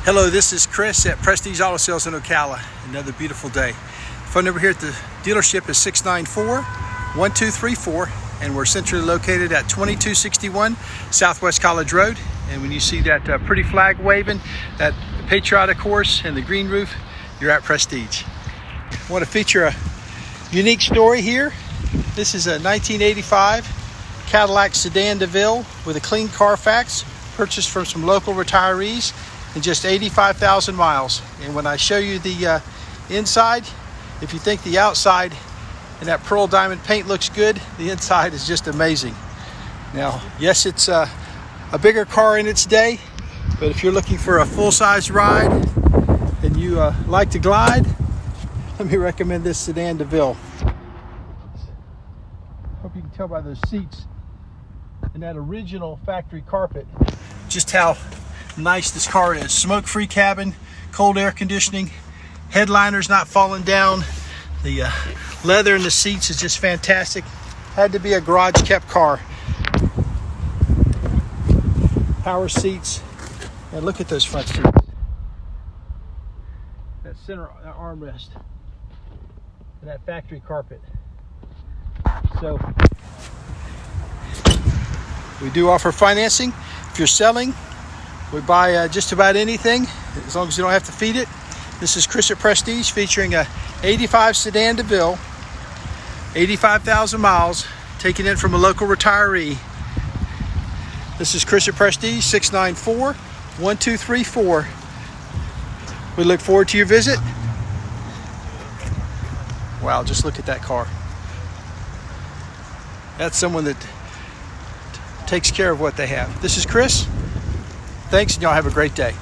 Hello, this is Chris at Prestige Auto Sales in Ocala. Another beautiful day. Phone number here at the dealership is 694-1234, and we're centrally located at 2261 Southwest College Road. And when you see that pretty flag waving, that patriotic horse and the green roof, you're at Prestige. I want to feature a unique story here. This is a 1985 Cadillac Sedan DeVille with a clean CARFAX, purchased from some local retirees in just 85,000 miles. And when I show you the inside, if you think the outside and that pearl diamond paint looks good, the inside is just amazing. Now, yes, it's a bigger car in its day, but if you're looking for a full-size ride and you like to glide, let me recommend this Sedan DeVille. Hope you can tell by those seats and that original factory carpet just how nice this car is. Smoke-free cabin, cold air conditioning, headliners not falling down. The leather in the seats is just fantastic. Had to be a garage kept car. Power seats, and look at those front seats. That center armrest and that factory carpet. So we do offer financing. If you're selling, we buy just about anything, as long as you don't have to feed it. This is Chris at Prestige, featuring a 85 Sedan DeVille, 85,000 miles, taken in from a local retiree. This is Chris at Prestige, 694-1234. We look forward to your visit. Wow, just look at that car. That's someone that takes care of what they have. This is Chris. Thanks, and y'all have a great day.